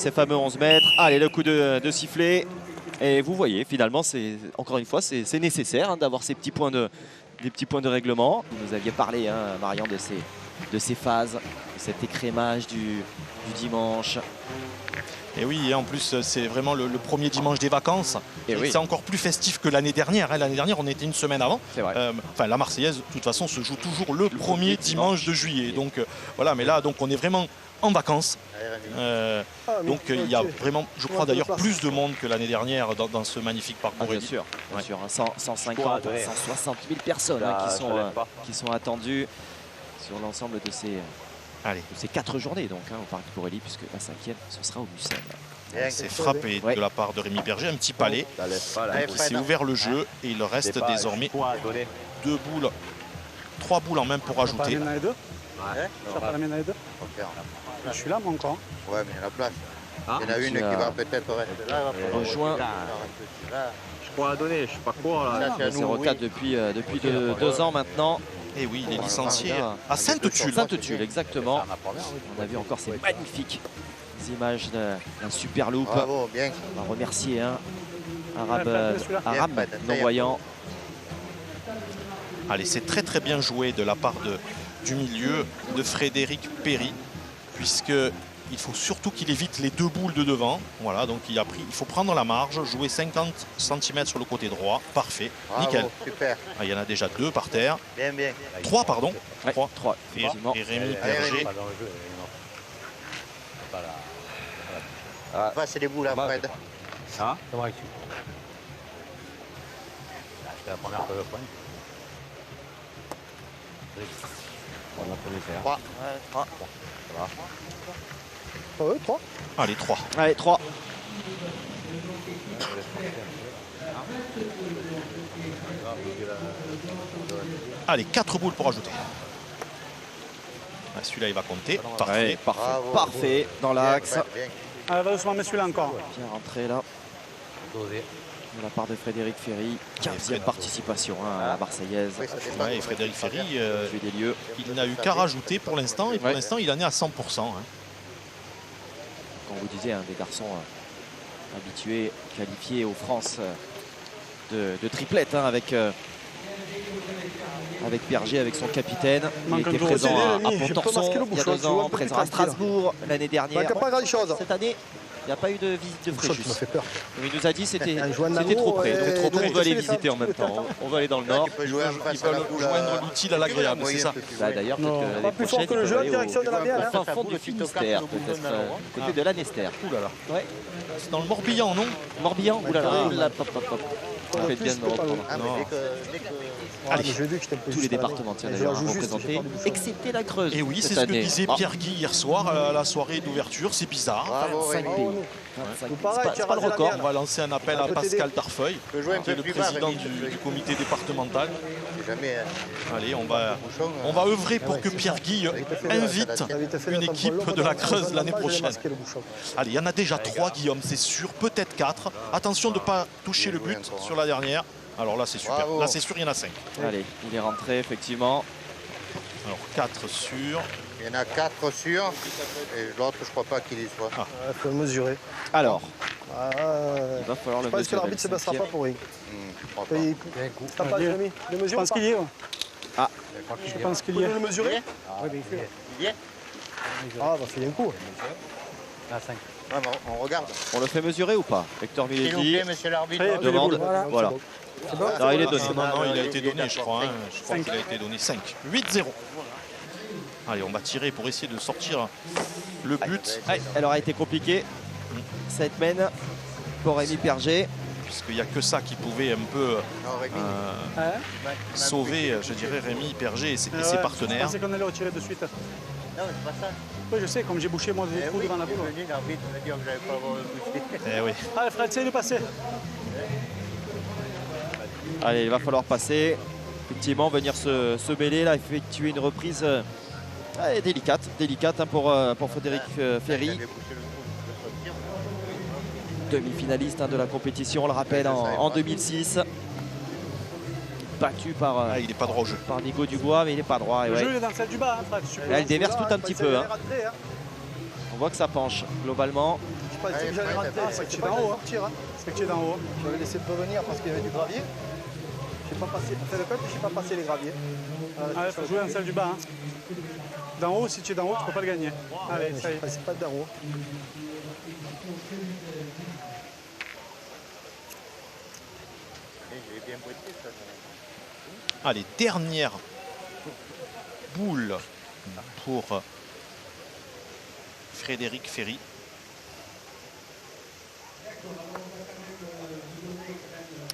Ces fameux 11 mètres. Allez, le coup de sifflet. Et vous voyez, finalement, encore une fois, c'est nécessaire d'avoir ces petits points des petits points de règlement. Vous nous aviez parlé, hein, Marian, de ces phases, de cet écrémage du dimanche. Et oui, et en plus, c'est vraiment le premier dimanche des vacances. Et oui. C'est encore plus festif que l'année dernière. Hein. L'année dernière, on était une semaine avant. C'est vrai. Enfin, la Marseillaise, de toute façon, se joue toujours le premier dimanche de juillet. Donc voilà, mais là, donc, on est vraiment en vacances. Donc il y a vraiment, je crois d'ailleurs, plus de monde que l'année dernière dans ce magnifique parcours. Bien sûr, bien sûr. 150, 160 000 personnes hein, qui sont attendues sur l'ensemble de ces 4 journées donc, hein, au Parc Pirelli, puisque la 5e, ce sera au Mucem. C'est frappé de la part de Rémi Berger, un petit palais. Il s'est ouvert le jeu et il reste désormais 3 boules en main pour ajouter. Pas la mienne à les deux. Je suis là, moi, encore. Ouais, mais il y a la place. Il y en a une qui va peut-être rester là. Rejoint. Je crois à donner, je sais pas quoi. 04 depuis 2 ans maintenant. Et oui, il est licencié à Sainte-Tulle. Sainte-Tulle, exactement. On a vu encore ces magnifiques images d'un super loop. Bravo, bien. On va remercier Aram, non-voyant. Allez, c'est très très bien joué de la part du milieu de Frédéric Péry, puisqu'il faut surtout qu'il évite les 2 boules de devant. Voilà, donc il faut prendre la marge, jouer 50 cm sur le côté droit. Parfait, bravo, nickel. Super. Ah, il y en a déjà 2 par terre. Bien, bien. 3, pardon. Ouais, 3. Et Rémi Berger. Enfin, c'est les boules, là, Fred. Ah, c'est vrai que c'était la première fois que je prends. 3. 3. Allez, 3. Allez, 3. Allez, 4 boules pour ajouter. Ah, celui-là, il va compter. Parfait. Ouais, parfait. Dans l'axe. Allez, va doucement, mais celui-là encore. Bien rentré là. De la part de Frédéric Ferry. 15e participation à la Marseillaise. Ouais, et Frédéric Ferry, il n'a eu qu'à rajouter pour l'instant. Et pour l'instant, il en est à 100%. Hein. Comme vous disiez, des garçons habitués, qualifiés aux France de triplette hein, avec Berger, avec son capitaine. Il était présent à Pontorson il y a 2 ans, présent à Strasbourg l'année dernière. Cette année, il n'y a pas eu de visite de Fréjus. Il nous a dit que c'était trop près. Donc nous, on veut aller visiter en même temps. On va aller dans le nord. Ils veulent joindre l'utile à l'agréable, c'est ça. D'ailleurs, peut-être que l'année prochaine, que le jeu en direction de la bière. au fin fond du Finistère, peut-être côté de l'Annester. Ouais. C'est dans le Morbihan, non? Morbihan, oulala. Faites bien de me reprendre. Allez, tous les départements d'ailleurs représentés, excepté la Creuse. Et oui, c'est ce que disait Pierre Guy hier soir à la soirée d'ouverture. C'est bizarre. 25 pays. C'est pas le record. On va lancer un appel à Pascal Tarfeuille, qui est le président du comité départemental. Allez, on va œuvrer pour que Pierre Guy invite une équipe de la Creuse l'année prochaine. Allez, il y en a déjà 3, Guillaume, c'est sûr, peut-être 4. Attention de ne pas toucher le but sur la dernière. Alors là, c'est super. Bravo. Là, c'est sûr, il y en a 5. Allez, il est rentré, effectivement. Alors, 4 sûrs. Il y en a 4 sûrs. Et l'autre, je crois pas qu'il y soit. Il faut mesurer. Alors, il va falloir le mesurer. Je pense que l'arbitre ne se passera pas pour rien. T'as pas, Jérémy? Le mesure? Je pense qu'il y est. Je pense qu'il y est. Vous le mesurer? Il y est. Ah, bah, fais un coup. On regarde. On le fait mesurer ou pas? Hector S'il vous Milesi plaît, monsieur l'arbitre. demande. Voilà. Non, il est donné. Non, il a été donné, je crois. Hein. Je crois qu'il a été donné 5. 8-0. Allez, on va tirer pour essayer de sortir le but. Elle aura été compliquée, cette mène pour Rémi Berger. Puisqu'il n'y a que ça qui pouvait un peu sauver, je dirais, Rémi Berger et ses partenaires. Je pensais qu'on allait retirer de suite. Non, mais c'est pas ça. Oui, je sais, comme j'ai bouché moi des trous devant la boule. L'arbitre m'a dit que j'avais pas le boucher. Eh oui. Allez, Fred, c'est de passer. Allez, il va falloir passer. Effectivement, venir se mêler, là, effectuer une reprise délicate hein, pour Frédéric Ferry. Demi-finaliste hein, de la compétition, on le rappelle, en 2006. Battu par, il n'est pas droit au jeu. Par Nico Dubois, mais il n'est pas droit. Le jeu est dans celle du bas, hein, Fred. Elle déverse tout un petit peu. Hein. On voit que ça penche globalement. pas dit que j'allais rentrer. C'est que tu es d'en haut. C'est que tu es d'en haut. J'avais laissé de revenir parce qu'il y avait du gravier. Je n'ai pas passé, fait le peuple, je n'ai pas passé les graviers. Il faut jouer en celle du bas. Hein. D'en haut, si tu es d'en haut, tu ne peux pas le gagner. Allez, ça y est. C'est pas d'en haut. Allez, dernière boule pour Frédéric Ferry.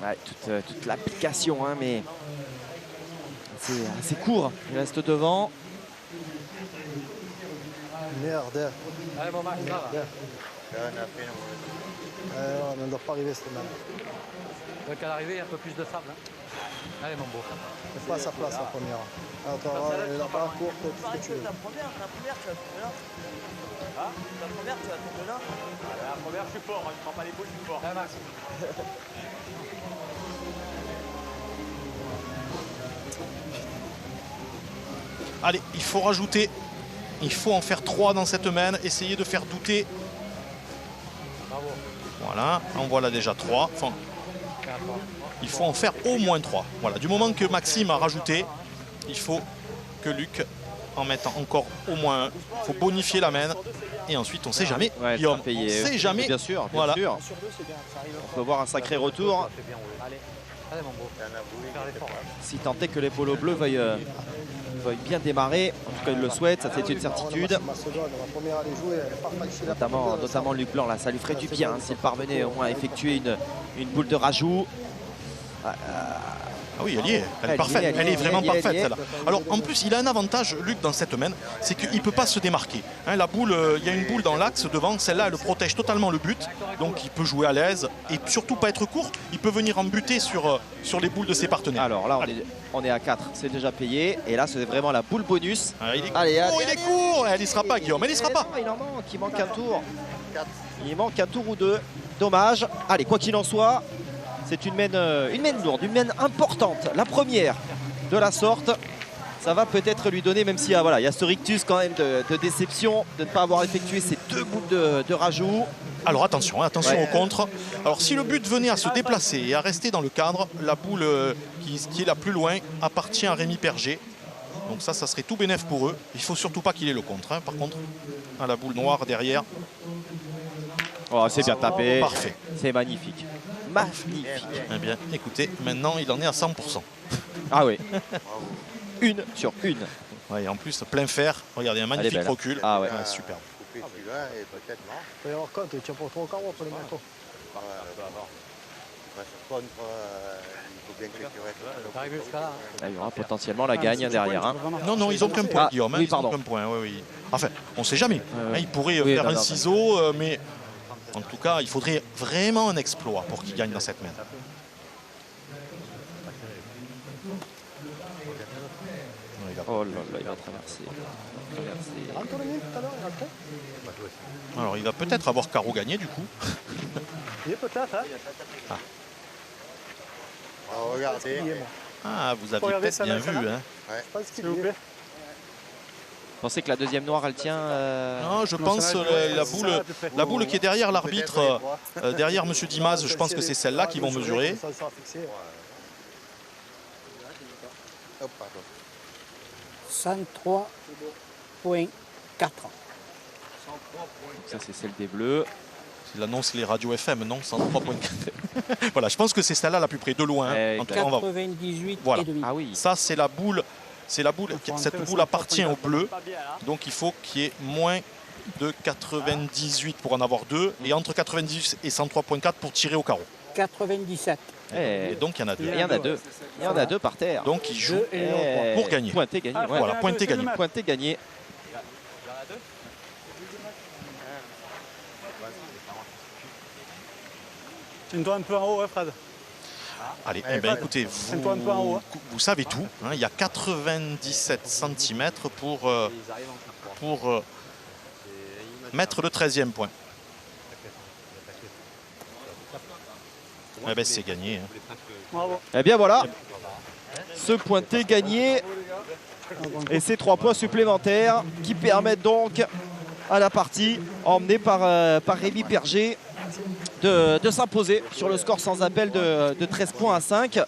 Ouais, toute l'application, hein, mais c'est assez court. Il reste devant. Merde. Allez, bon, Max, ça va. On ne doit pas arriver cette main. Donc à l'arrivée, il y a un peu plus de sable. Hein. Allez, mon beau. C'est pas sa place la première. Attends, là-bas, courte, tout ce que tu veux. La première, tu vas tomber là. Ah, la première, tu vas tomber là. La première, je suis fort. Je ne prends pas les boules, je suis fort. Allez, Max. Allez, il faut rajouter. Il faut en faire 3 dans cette main. Essayer de faire douter. Bravo. Voilà, en voilà déjà 3. Enfin, il faut en faire au moins 3. Voilà, du moment que Maxime a rajouté, il faut que Luc en mette encore au moins 1. Il faut bonifier la main. Et ensuite, on ne sait jamais. Ouais, Guillaume, on payer. ne sait jamais. Bien sûr, bien voilà. sûr. On peut voir un sacré retour. Allez, mon beau. Si tant est que les polos bleus veuillent bien démarrer. En tout cas, ils le souhaitent, ça c'est une certitude. Notamment Luc Blanc, là, ça lui ferait du bien hein, s'il parvenait au moins à effectuer une boule de rajout. Ah oui, elle y est, elle est parfaite, elle est vraiment parfaite celle-là. Alors en plus, il a un avantage, Luc, dans cette main, c'est qu'il ne peut pas se démarquer. Hein, la boule, il y a une boule dans l'axe devant, celle-là, elle protège totalement le but, donc il peut jouer à l'aise et surtout pas être court. Il peut venir en buter sur les boules de ses partenaires. Alors là, on est à 4, c'est déjà payé. Et là, c'est vraiment la boule bonus. Il est court, elle n'y sera pas, Guillaume, elle n'y sera pas. Non, il manque un tour. Il manque un tour ou deux. Dommage. Allez, quoi qu'il en soit, c'est une main lourde, une main importante. La première de la sorte. Ça va peut-être lui donner, même s'il y a ce rictus quand même de déception de ne pas avoir effectué ces 2 boules de rajout. Alors attention au contre. Alors si le but venait à se déplacer et à rester dans le cadre, la boule qui est la plus loin appartient à Rémi Perger. Donc ça serait tout bénef pour eux. Il ne faut surtout pas qu'il ait le contre. Hein. Par contre, à la boule noire derrière. Oh, c'est bien tapé. Parfait. C'est magnifique. Magnifique. Eh bien, écoutez, maintenant il en est à 100%. Ah oui. 1 sur 1. Ouais, et en plus, plein fer. Regardez, un magnifique recul. Ah ouais. Superbe. Il va y avoir compte, tu tiens pour trop au carreau pour les manteaux. Il y aura potentiellement la gagne derrière. Hein. Non, ils ont qu'un point, Guillaume. Oui, pardon. Ils ont qu'un point, oui. Enfin, on ne sait jamais. Ils pourraient faire un ciseau, mais en tout cas, il faudrait vraiment un exploit pour qu'ils gagnent dans cette main. Oh là là, il va traverser. Alors, il va peut-être avoir carreau gagné du coup. Peut-être, hein. Regardez. Ah, vous avez peut-être bien vu. Hein. S'il vous plaît. Vous pensez que la deuxième noire, elle tient Non, je pense la boule qui est derrière l'arbitre, derrière M. Dimaz, je pense que c'est celle-là qu'ils vont mesurer. 103.4. Ça, c'est celle des bleus. Il annonce les radios FM, non 103.4. Voilà, je pense que c'est celle-là la plus près, de loin. Hein. 98 voilà. et demi. Ah oui. Ça, c'est la boule. Cette boule appartient au bleu. Donc il faut qu'il y ait moins de 98 pour en avoir 2. Et entre 98 et 103.4 pour tirer au carreau. 97. Et donc il y en a 2. Il y en a 2. Il y en a 2 par terre. Donc il joue pour gagner. Pointé gagné. Ouais. Voilà, pointé gagné. Pointé gagné. Tiens-toi un peu en haut, hein, Fred. Allez, écoutez, vous savez tout. Hein, il y a 97 cm pour mettre le 13e point. Eh ben, c'est gagné. Hein. Bravo. Eh bien voilà, ce pointé gagné et ces 3 points supplémentaires qui permettent donc à la partie, emmené par Rémi Berger de s'imposer sur le score sans appel de 13 points à 5.